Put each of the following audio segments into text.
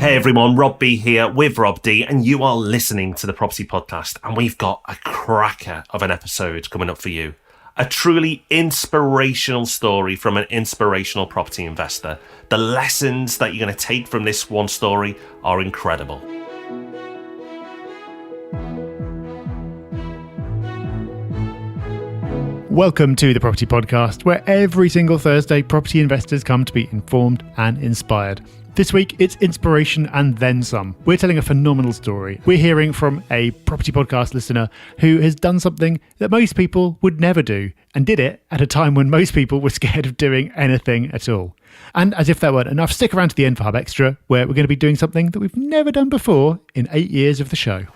Hey everyone, Rob B here with Rob D, and you are listening to the Property Podcast, and we've got a cracker of an episode coming up for you. A truly inspirational story from an inspirational property investor. The lessons that you're going to take from this one story are incredible. Welcome to the Property Podcast, where every single Thursday property investors come to be informed and inspired. This week, it's inspiration and then some. We're telling a phenomenal story. We're hearing from a Property Podcast listener who has done something that most people would never do, and did it at a time when most people were scared of doing anything at all. And as if that weren't enough, stick around to the end for Hub Extra, where we're going to be doing something that we've never done before in 8 years of the show.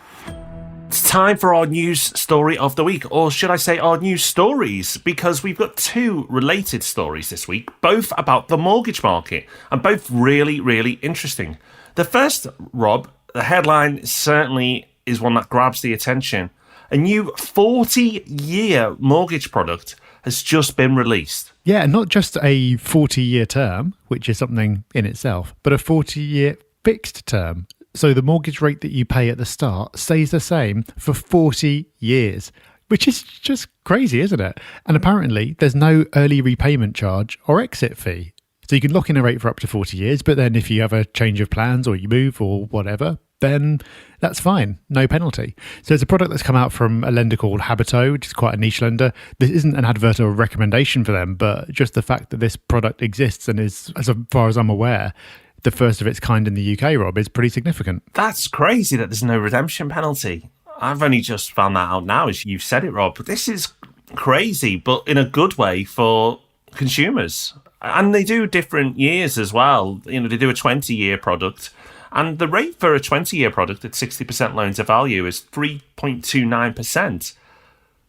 It's time for our news story of the week, or should I say our news stories, because we've got two related stories this week, both about the mortgage market, and both really, really interesting. The first, Rob, the headline certainly is one that grabs the attention. A new 40-year mortgage product has just been released. Yeah, not just a 40-year term, which is something in itself, but a 40-year fixed term. So the mortgage rate that you pay at the start stays the same for 40 years, which is just crazy, isn't it? And apparently there's no early repayment charge or exit fee. So you can lock in a rate for up to 40 years, but then if you have a change of plans or you move or whatever, then that's fine, no penalty. So it's a product that's come out from a lender called Habito, which is quite a niche lender. This isn't an advert or a recommendation for them, but just the fact that this product exists and is, as far as I'm aware, the first of its kind in the UK, Rob, is pretty significant. That's crazy that there's no redemption penalty. I've only just found that out now, as you've said it, Rob. But this is crazy, but in a good way for consumers. And they do different years as well. You know, they do a 20-year product. And the rate for a 20-year product at 60% loan to value is 3.29%,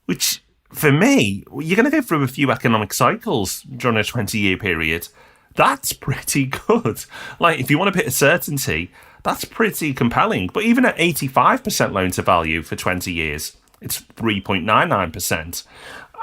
which, for me, you're going to go through a few economic cycles during a 20-year period. That's pretty good. Like, if you want a bit of certainty, that's pretty compelling. But even at 85% loan to value for 20 years, it's 3.99%.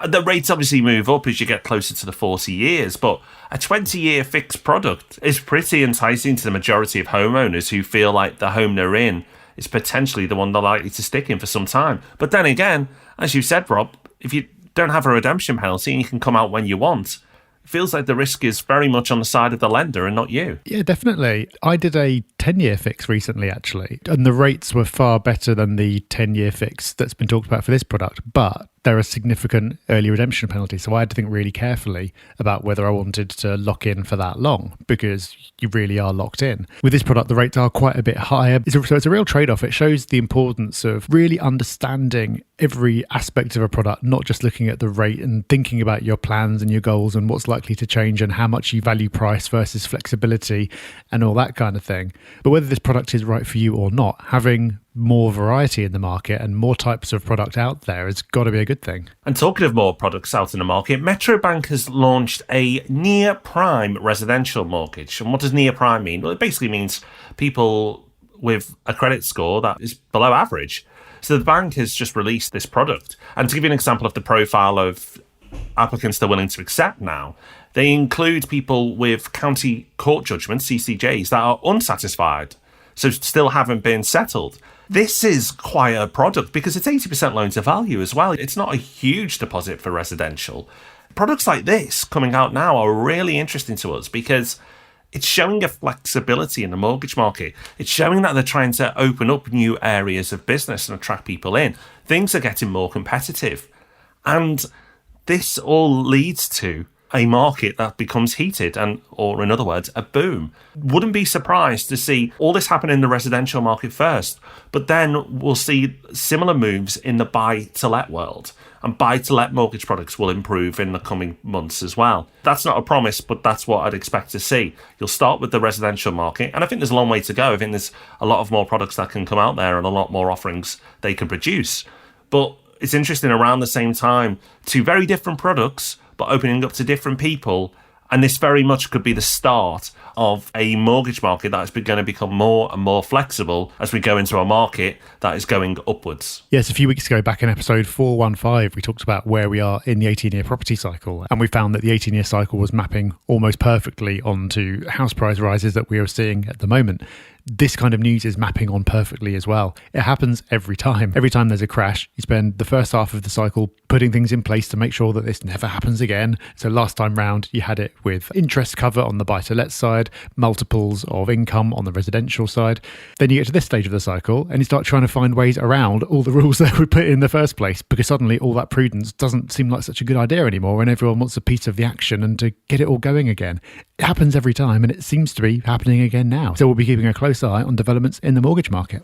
The rates obviously move up as you get closer to the 40 years, but a 20-year fixed product is pretty enticing to the majority of homeowners who feel like the home they're in is potentially the one they're likely to stick in for some time. But then again, as you said, Rob, if you don't have a redemption penalty and you can come out when you want, feels like the risk is very much on the side of the lender and not you. Yeah, definitely. I did a 10-year fix recently, actually, and the rates were far better than the 10-year fix that's been talked about for this product, but there are significant early redemption penalties, so I had to think really carefully about whether I wanted to lock in for that long, because you really are locked in. With this product, the rates are quite a bit higher, so it's a real trade-off. It shows the importance of really understanding every aspect of a product, not just looking at the rate and thinking about your plans and your goals and what's likely to change and how much you value price versus flexibility and all that kind of thing. But whether this product is right for you or not, having more variety in the market and more types of product out there has got to be a good thing. And talking of more products out in the market, Metro Bank has launched a near prime residential mortgage. And what does near prime mean? Well, it basically means people with a credit score that is below average. So the bank has just released this product. And to give you an example of the profile of applicants they're willing to accept now, they include people with county court judgments, CCJs, that are unsatisfied, so still haven't been settled. This is quite a product because it's 80% loan to value as well. It's not a huge deposit for residential. Products like this coming out now are really interesting to us because it's showing a flexibility in the mortgage market. It's showing that they're trying to open up new areas of business and attract people in. Things are getting more competitive. And this all leads to a market that becomes heated and, or in other words, a boom. Wouldn't be surprised to see all this happen in the residential market first, but then we'll see similar moves in the buy-to-let world. And buy-to-let mortgage products will improve in the coming months as well. That's not a promise, but that's what I'd expect to see. You'll start with the residential market, and I think there's a long way to go. I think there's a lot of more products that can come out there and a lot more offerings they can produce. But it's interesting, around the same time, two very different products, but opening up to different people. And this very much could be the start of a mortgage market that is going to become more and more flexible as we go into a market that is going upwards. Yes, a few weeks ago, back in episode 415, we talked about where we are in the 18-year property cycle, and we found that the 18-year cycle was mapping almost perfectly onto house price rises that we are seeing at the moment. This kind of news is mapping on perfectly as well. It happens every time. Every time there's a crash, you spend the first half of the cycle putting things in place to make sure that this never happens again. So last time round, you had it with interest cover on the buy-to-let side, multiples of income on the residential side. Then you get to this stage of the cycle and you start trying to find ways around all the rules that were put in the first place, because suddenly all that prudence doesn't seem like such a good idea anymore and everyone wants a piece of the action and to get it all going again. It happens every time and it seems to be happening again now. So we'll be keeping a close eye on developments in the mortgage market.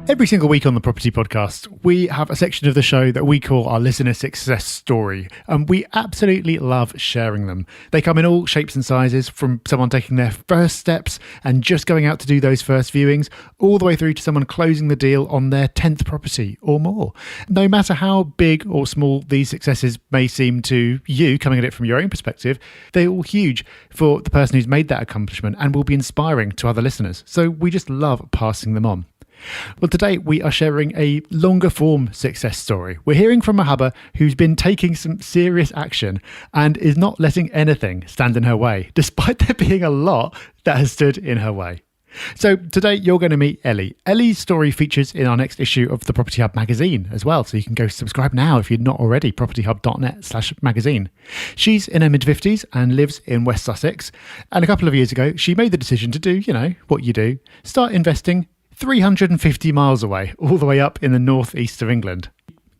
Every single week on the Property Podcast, we have a section of the show that we call our listener success story, and we absolutely love sharing them. They come in all shapes and sizes, from someone taking their first steps and just going out to do those first viewings, all the way through to someone closing the deal on their 10th property or more. No matter how big or small these successes may seem to you, coming at it from your own perspective, they're all huge for the person who's made that accomplishment and will be inspiring to other listeners. So we just love passing them on. Well, today we are sharing a longer form success story. We're hearing from a hubber who's been taking some serious action and is not letting anything stand in her way, despite there being a lot that has stood in her way. So today you're going to meet Elly. Elly's story features in our next issue of the Property Hub magazine as well, so you can go subscribe now if you're not already, propertyhub.net/magazine. She's in her mid-50s and lives in West Sussex, and a couple of years ago she made the decision to do, what you do, start investing 350 miles away, all the way up in the northeast of England.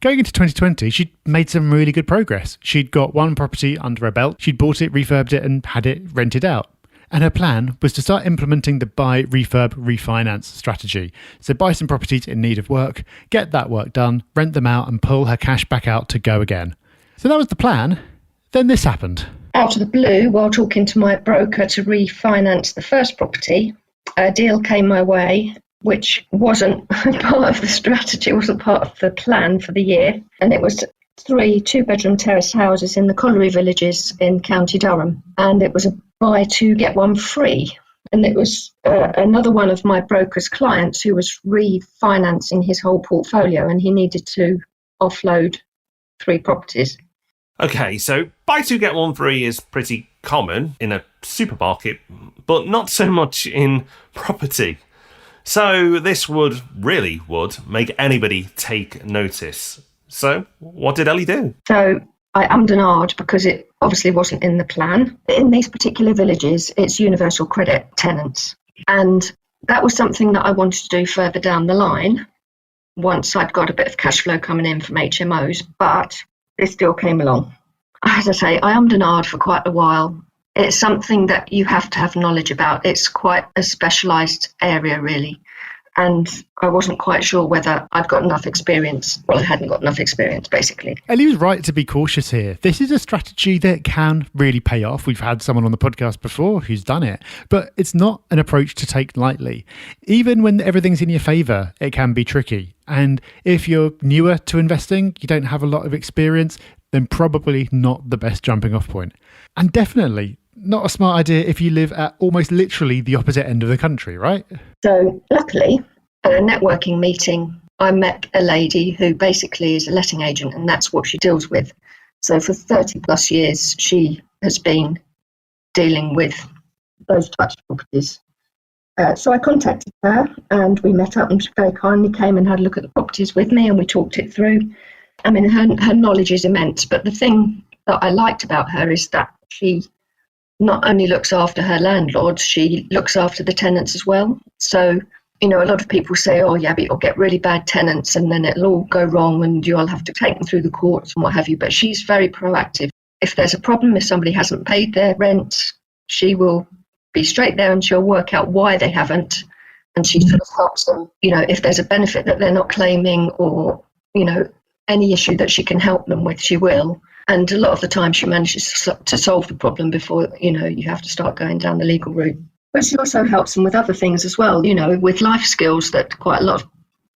Going into 2020, she'd made some really good progress. She'd got one property under her belt, she'd bought it, refurbed it, and had it rented out. And her plan was to start implementing the buy, refurb, refinance strategy. So buy some properties in need of work, get that work done, rent them out, and pull her cash back out to go again. So that was the plan. Then this happened. Out of the blue, while talking to my broker to refinance the first property, a deal came my way which wasn't part of the strategy, wasn't part of the plan for the year. And it was 3 two-bedroom terrace houses in the colliery villages in County Durham. And it was a buy two, get one free. And it was another one of my broker's clients who was refinancing his whole portfolio, and he needed to offload 3 properties. Okay, so buy two, get one free is pretty common in a supermarket, but not so much in property. So this would make anybody take notice. So what did Elly do? So I ummed and ahed because it obviously wasn't in the plan. In these particular villages, it's universal credit tenants. And that was something that I wanted to do further down the line once I'd got a bit of cash flow coming in from HMOs. But this deal came along. As I say, I ummed and ahed for quite a while. It's something that you have to have knowledge about. It's quite a specialised area, really. And I wasn't quite sure whether I'd got enough experience. Well, I hadn't got enough experience, basically. Elly was right to be cautious here. This is a strategy that can really pay off. We've had someone on the podcast before who's done it, but it's not an approach to take lightly. Even when everything's in your favour, it can be tricky. And if you're newer to investing, you don't have a lot of experience, then probably not the best jumping off point. And definitely not a smart idea if you live at almost literally the opposite end of the country, right? So luckily, at a networking meeting, I met a lady who basically is a letting agent, and that's what she deals with. So for 30 plus years, she has been dealing with those types of properties. So I contacted her and we met up, and she very kindly came and had a look at the properties with me, and we talked it through. I mean, her knowledge is immense, but the thing that I liked about her is that she not only looks after her landlords, she looks after the tenants as well. So, a lot of people say, oh yeah, but you'll get really bad tenants and then it'll all go wrong and you'll have to take them through the courts and what have you. But she's very proactive. If there's a problem, if somebody hasn't paid their rent, she will be straight there and she'll work out why they haven't. And she sort of helps them, if there's a benefit that they're not claiming or, any issue that she can help them with, she will. And a lot of the time she manages to solve the problem before, you have to start going down the legal route. But she also helps them with other things as well, with life skills that quite a lot of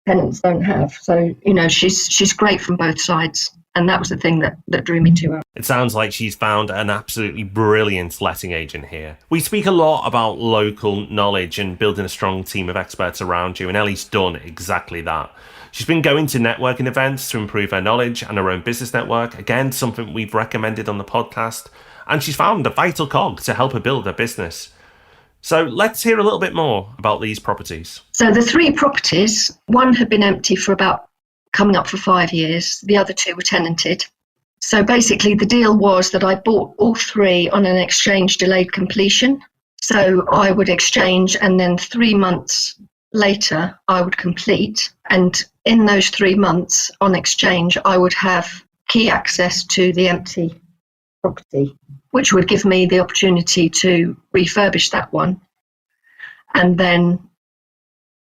tenants don't have. So, she's great from both sides. And that was the thing that drew me to her. It sounds like she's found an absolutely brilliant letting agent here. We speak a lot about local knowledge and building a strong team of experts around you, and Elly's done exactly that. She's been going to networking events to improve her knowledge and her own business network, again, something we've recommended on the podcast, and she's found a vital cog to help her build her business. So let's hear a little bit more about these properties. So the 3 properties, one had been empty for about coming up for 5 years. The other 2 were tenanted. So basically the deal was that I bought all 3 on an exchange delayed completion. So I would exchange and then 3 months later I would complete. And in those 3 months on exchange, I would have key access to the empty property, which would give me the opportunity to refurbish that one and then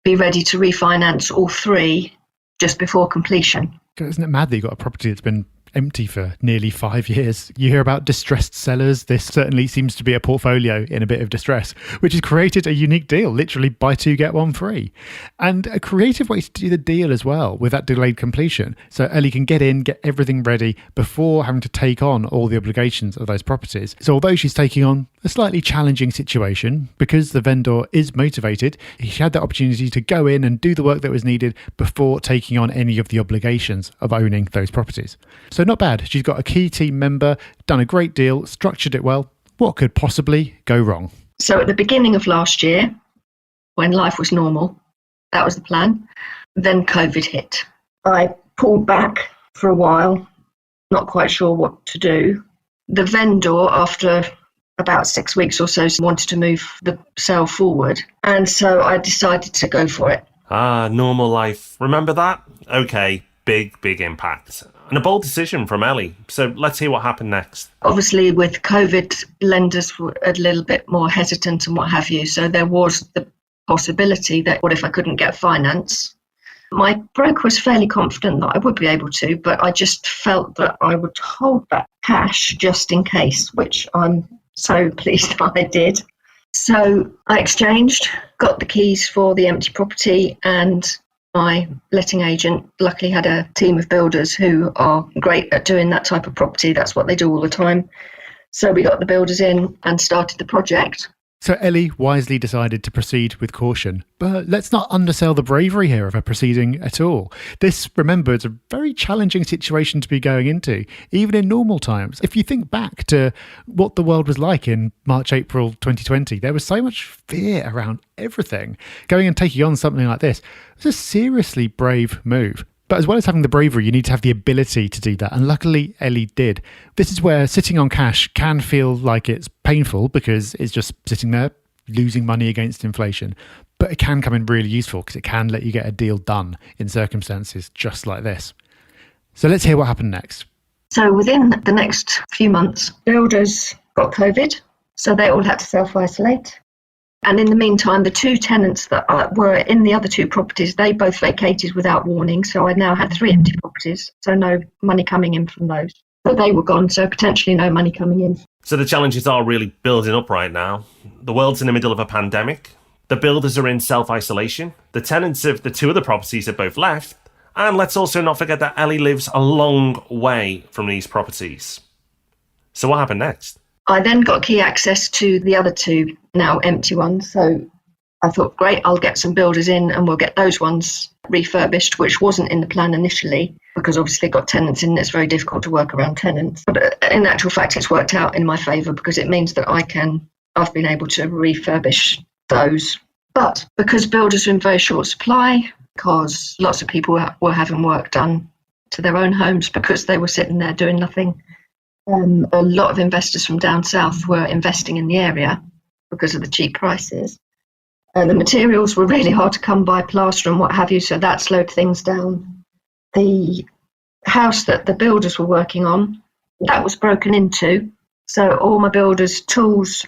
be ready to refinance all 3 just before completion. Isn't it mad that you've got a property that's been empty for nearly 5 years? You hear about distressed sellers. This certainly seems to be a portfolio in a bit of distress, which has created a unique deal, literally buy 2, get 1 free. And a creative way to do the deal as well with that delayed completion. So Elly can get in, get everything ready before having to take on all the obligations of those properties. So although she's taking on a slightly challenging situation, because the vendor is motivated, she had the opportunity to go in and do the work that was needed before taking on any of the obligations of owning those properties. So not bad. She's got a key team member, done a great deal, structured it well. What could possibly go wrong? So at the beginning of last year, when life was normal, that was the plan. Then COVID hit. I pulled back for a while, not quite sure what to do. The vendor, after about 6 weeks or so, wanted to move the sale forward. And so I decided to go for it. Normal life. Remember that? Okay, big impact. And a bold decision from Elly. So let's hear what happened next. Obviously, with COVID, lenders were a little bit more hesitant and what have you. So there was the possibility that what if I couldn't get finance? My broker was fairly confident that I would be able to, but I just felt that I would hold that cash just in case, which I'm so pleased that I did. So I exchanged, got the keys for the empty property, and my letting agent luckily had a team of builders who are great at doing that type of property. That's what they do all the time. So we got the builders in and started the project. So Elly wisely decided to proceed with caution, but let's not undersell the bravery here of her proceeding at all. This, remember, is a very challenging situation to be going into, even in normal times. If you think back to what the world was like in March, April 2020, there was so much fear around everything. Going and taking on something like this was a seriously brave move. But as well as having the bravery, you need to have the ability to do that. And luckily, Elly did. This is where sitting on cash can feel like it's painful because it's just sitting there losing money against inflation. But it can come in really useful because it can let you get a deal done in circumstances just like this. So let's hear what happened next. So within the next few months, builders got COVID, so they all had to self-isolate. And in the meantime, the 2 tenants that were in the other 2 properties, they both vacated without warning. So I now had 3 empty properties, so no money coming in from those. So they were gone, so potentially no money coming in. So the challenges are really building up right now. The world's in the middle of a pandemic. The builders are in self-isolation. The tenants of the 2 other properties have both left. And let's also not forget that Elly lives a long way from these properties. So what happened next? I then got key access to the other 2 now empty ones. So I thought, great, I'll get some builders in and we'll get those ones refurbished, which wasn't in the plan initially because obviously got tenants in. It's very difficult to work around tenants. But in actual fact, it's worked out in my favour because it means that I've been able to refurbish those. But because builders are in very short supply, because lots of people were having work done to their own homes because they were sitting there doing nothing, a lot of investors from down south were investing in the area because of the cheap prices. The materials were really hard to come by, plaster and what have you, so that slowed things down. The house that the builders were working on, that was broken into, so all my builders' tools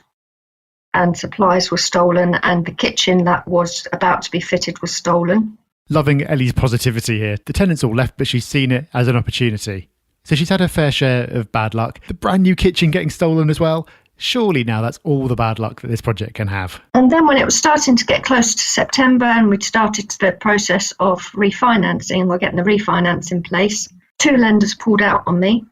and supplies were stolen, and the kitchen that was about to be fitted was stolen. Loving Elly's positivity here. The tenants all left, but she's seen it as an opportunity. So she's had her fair share of bad luck. The brand new kitchen getting stolen as well. Surely now that's all the bad luck that this project can have. And then when it was starting to get close to September and we'd started the process of refinancing, we're getting the refinance in place, Two lenders pulled out on me,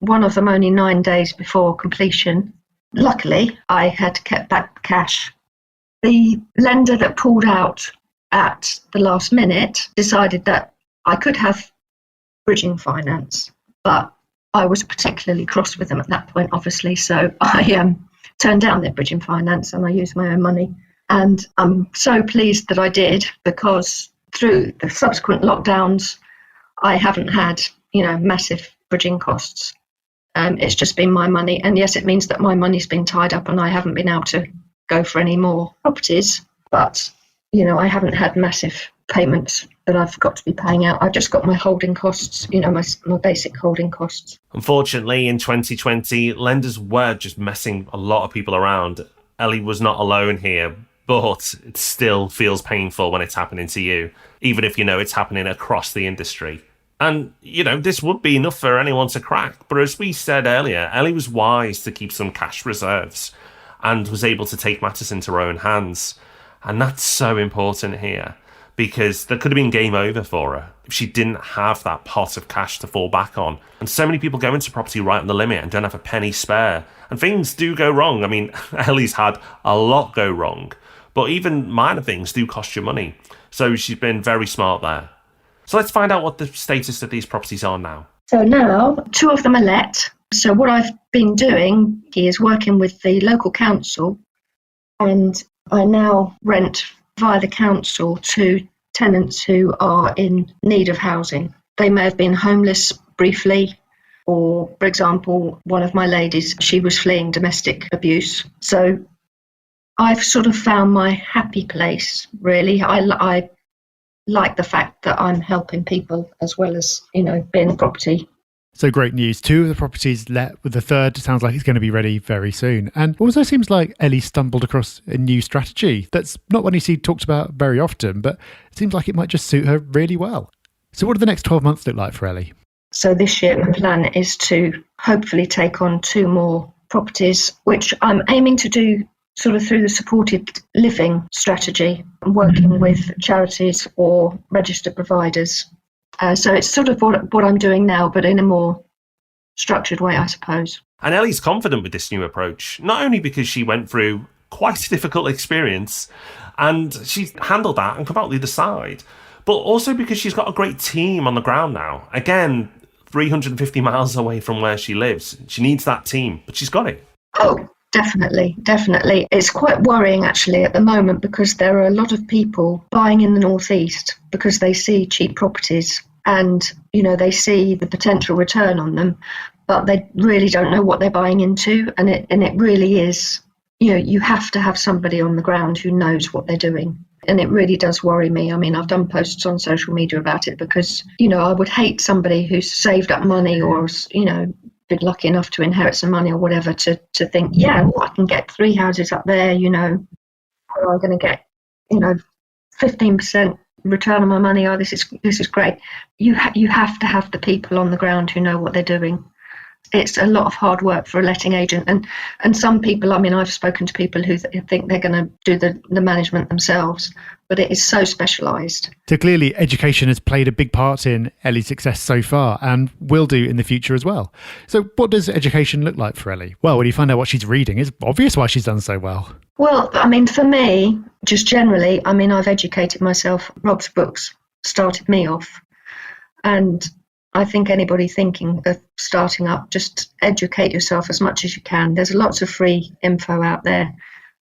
one of them only 9 days before completion. Luckily, I had kept back the cash. The lender that pulled out at the last minute decided that I could have bridging finance, but I was particularly cross with them at that point, obviously, so I turned down their bridging finance and I used my own money. And I'm so pleased that I did, because through the subsequent lockdowns, I haven't had, massive bridging costs. It's just been my money. And yes, it means that my money's been tied up and I haven't been able to go for any more properties. But, I haven't had massive payments that I've got to be paying out. I've just got my holding costs, my basic holding costs. Unfortunately, in 2020, lenders were just messing a lot of people around. Elly was not alone here, but it still feels painful when it's happening to you, even if you know it's happening across the industry. And, this would be enough for anyone to crack. But as we said earlier, Elly was wise to keep some cash reserves and was able to take matters into her own hands. And that's so important here, because there could have been game over for her if she didn't have that pot of cash to fall back on. And so many people go into property right on the limit and don't have a penny spare. And things do go wrong. I mean, Elly's had a lot go wrong, but even minor things do cost you money. So she's been very smart there. So let's find out what the status of these properties are now. So now, 2 of them are let. So what I've been doing is working with the local council, and I now rent via the council to tenants who are in need of housing. They may have been homeless briefly, or, for example, one of my ladies, she was fleeing domestic abuse. So I've sort of found my happy place, really. I like the fact that I'm helping people as well as, being a property. So great news. 2 of the properties let, with the third sounds like it's going to be ready very soon. And also seems like Elly stumbled across a new strategy that's not one you see talked about very often, but it seems like it might just suit her really well. So what do the next 12 months look like for Elly? So this year my plan is to hopefully take on 2 more properties, which I'm aiming to do sort of through the supported living strategy, working with charities or registered providers. So it's sort of what I'm doing now, but in a more structured way, I suppose. And Elly's confident with this new approach, not only because she went through quite a difficult experience and she's handled that and come out the other side, but also because she's got a great team on the ground now. Again, 350 miles away from where she lives. She needs that team, but she's got it. Oh, definitely. It's quite worrying, actually, at the moment, because there are a lot of people buying in the northeast because they see cheap properties and, they see the potential return on them, but they really don't know what they're buying into. And it really is, you have to have somebody on the ground who knows what they're doing. And it really does worry me. I mean, I've done posts on social media about it because, I would hate somebody who's saved up money or, been lucky enough to inherit some money or whatever to think, I can get 3 houses up there, I'm going to get, 15% return on my money. Oh, this is great. You have to have the people on the ground who know what they're doing. It's a lot of hard work for a letting agent, and some people, I mean, I've spoken to people who think they're going to do the management themselves, but it is so specialised. So clearly education has played a big part in Elly's success so far and will do in the future as well. So what does education look like for Elly? Well, when you find out what she's reading, it's obvious why she's done so well. Well, I mean, for me, just generally, I mean, I've educated myself. Rob's books started me off, and I think anybody thinking of starting up, just educate yourself as much as you can. There's lots of free info out there.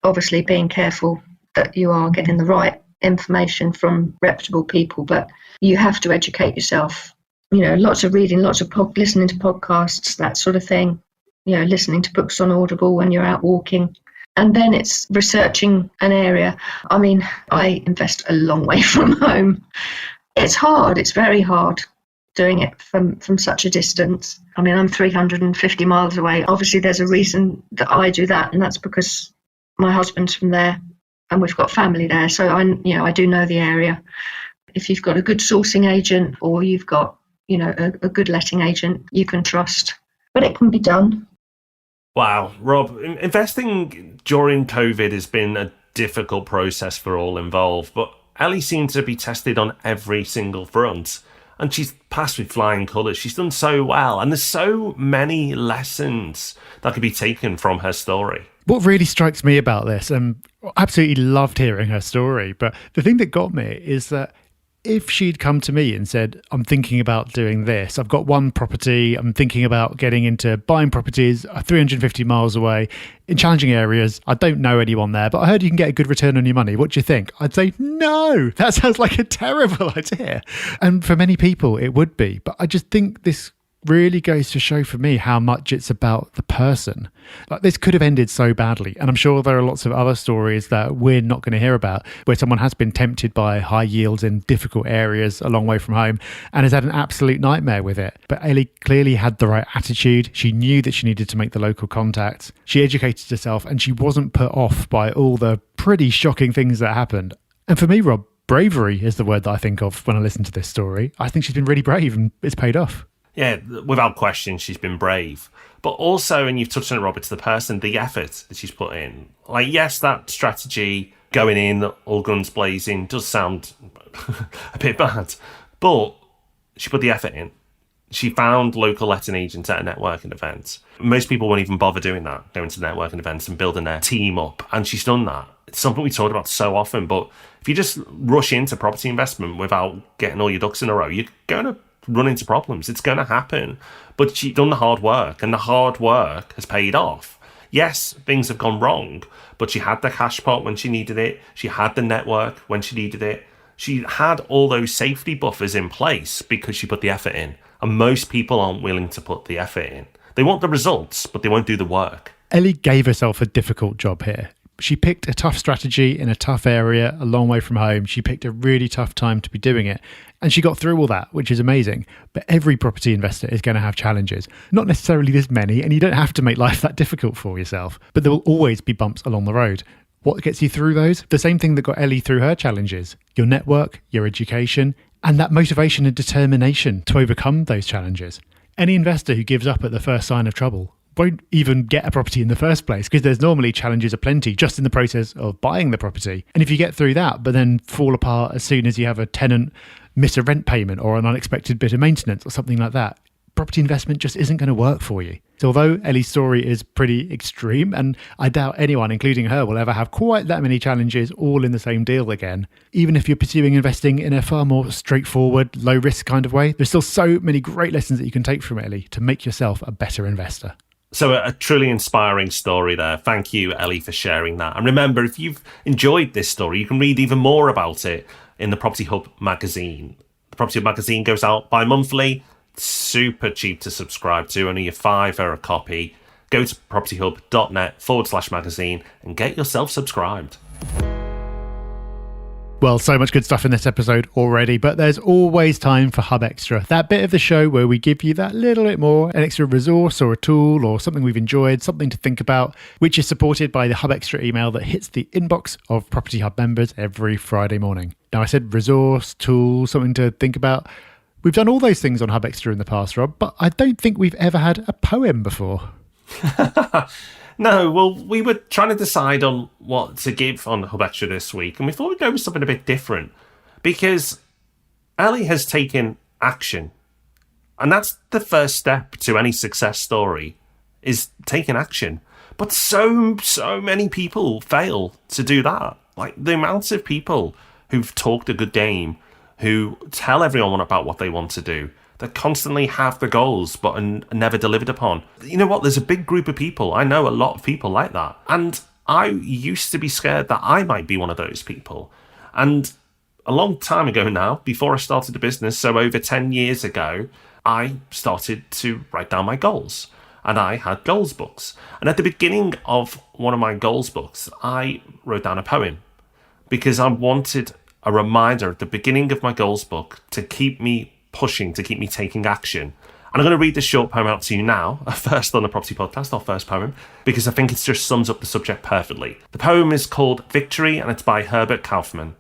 Obviously, being careful that you are getting the right information from reputable people, but you have to educate yourself. Lots of reading, lots of listening to podcasts, that sort of thing. Listening to books on Audible when you're out walking. And then it's researching an area. I mean, I invest a long way from home. It's hard. It's very hard doing it from such a distance. I mean, I'm 350 miles away. Obviously, there's a reason that I do that, and that's because my husband's from there and we've got family there. So I do know the area. If you've got a good sourcing agent or you've got, a good letting agent you can trust, but it can be done. Wow, Rob, investing during COVID has been a difficult process for all involved, but Elly seemed to be tested on every single front. And she's passed with flying colours. She's done so well. And there's so many lessons that could be taken from her story. What really strikes me about this, and absolutely loved hearing her story, but the thing that got me is that if she'd come to me and said, I'm thinking about doing this, I've got one property, I'm thinking about getting into buying properties 350 miles away in challenging areas, I don't know anyone there, but I heard you can get a good return on your money. What do you think? I'd say, no, that sounds like a terrible idea. And for many people, it would be. But I just think this really goes to show for me how much it's about the person. Like, this could have ended so badly, and I'm sure there are lots of other stories that we're not going to hear about where someone has been tempted by high yields in difficult areas a long way from home and has had an absolute nightmare with it. But Elly clearly had the right attitude. She knew that she needed to make the local contacts. She educated herself, and she wasn't put off by all the pretty shocking things that happened. And for me, Rob, bravery is the word that I think of when I listen to this story. I think she's been really brave, and it's paid off. Yeah, without question, she's been brave. But also, and you've touched on it, Robert, to the person, the effort that she's put in. Like, yes, that strategy, going in, all guns blazing, does sound a bit bad. But she put the effort in. She found local letting agents at a networking event. Most people won't even bother doing that, going to networking events and building their team up. And she's done that. It's something we talk about so often. But if you just rush into property investment without getting all your ducks in a row, you're going to run into problems. It's going to happen. But she's done the hard work, and the hard work has paid off. Yes, things have gone wrong, but she had the cash pot when she needed it. She had the network when she needed it. She had all those safety buffers in place because she put the effort in. And most people aren't willing to put the effort in. They want the results, but they won't do the work. Elly gave herself a difficult job here. She picked a tough strategy in a tough area, a long way from home. She picked a really tough time to be doing it. And she got through all that, which is amazing. But every property investor is going to have challenges. Not necessarily this many, and you don't have to make life that difficult for yourself. But there will always be bumps along the road. What gets you through those? The same thing that got Elly through her challenges. Your network, your education, and that motivation and determination to overcome those challenges. Any investor who gives up at the first sign of trouble won't even get a property in the first place, because there's normally challenges aplenty just in the process of buying the property. And if you get through that, but then fall apart as soon as you have a tenant miss a rent payment or an unexpected bit of maintenance or something like that, property investment just isn't going to work for you. So although Elly's story is pretty extreme, and I doubt anyone, including her, will ever have quite that many challenges all in the same deal again, even if you're pursuing investing in a far more straightforward, low-risk kind of way, there's still so many great lessons that you can take from Elly to make yourself a better investor. So a truly inspiring story there. Thank you, Elly, for sharing that. And remember, if you've enjoyed this story, you can read even more about it in the Property Hub magazine. The Property Hub magazine goes out bi-monthly. Super cheap to subscribe to, only a £5 a copy. Go to propertyhub.net/magazine and get yourself subscribed. Well, so much good stuff in this episode already, but there's always time for Hub Extra, that bit of the show where we give you that little bit more, an extra resource or a tool or something we've enjoyed, something to think about, which is supported by the Hub Extra email that hits the inbox of Property Hub members every Friday morning. Now, I said resource, tool, something to think about. We've done all those things on Hub Extra in the past, Rob, but I don't think we've ever had a poem before. No, well, we were trying to decide on what to give on Hub Extra this week, and we thought we'd go with something a bit different, because Elly has taken action. And that's the first step to any success story, is taking action. But so many people fail to do that. Like, the amount of people who've talked a good game, who tell everyone about what they want to do, that constantly have the goals but are never delivered upon. You know what? There's a big group of people. I know a lot of people like that. And I used to be scared that I might be one of those people. And a long time ago now, before I started the business, so over 10 years ago, I started to write down my goals. And I had goals books. And at the beginning of one of my goals books, I wrote down a poem, because I wanted a reminder at the beginning of my goals book to keep me pushing, to keep me taking action. And I'm going to read this short poem out to you now, first on the Property Podcast, our first poem, because I think it just sums up the subject perfectly. The poem is called Victory, and it's by Herbert Kaufman.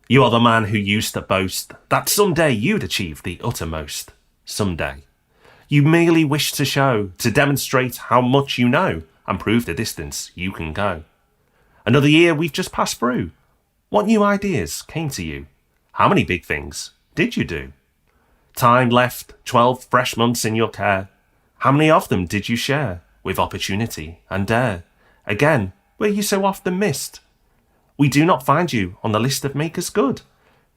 You are the man who used to boast that someday you'd achieve the uttermost. Someday. You merely wish to show, to demonstrate how much you know, and prove the distance you can go. Another year we've just passed through. What new ideas came to you? How many big things did you do? Time left 12 fresh months in your care. How many of them did you share with opportunity and dare? Again, were you so often missed? We do not find you on the list of makers good.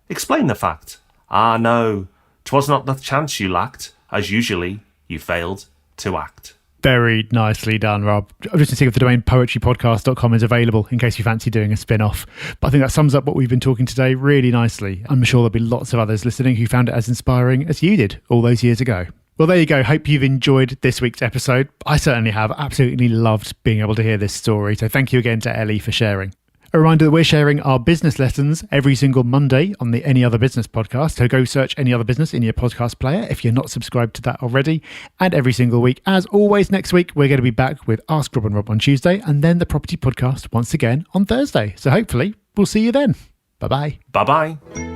Explain the fact. Ah, no, 'twas not the chance you lacked, as usually you failed to act. Very nicely done, Rob. I'm just seeing if the domain poetrypodcast.com is available in case you fancy doing a spin-off. But I think that sums up what we've been talking today really nicely. I'm sure there'll be lots of others listening who found it as inspiring as you did all those years ago. Well, there you go. Hope you've enjoyed this week's episode. I certainly have. Absolutely loved being able to hear this story. So thank you again to Elly for sharing. A reminder that we're sharing our business lessons every single Monday on the Any Other Business podcast. So go search Any Other Business in your podcast player if you're not subscribed to that already. And every single week, as always, next week, we're going to be back with Ask Rob and Rob on Tuesday and then the Property Podcast once again on Thursday. So hopefully we'll see you then. Bye-bye. Bye-bye.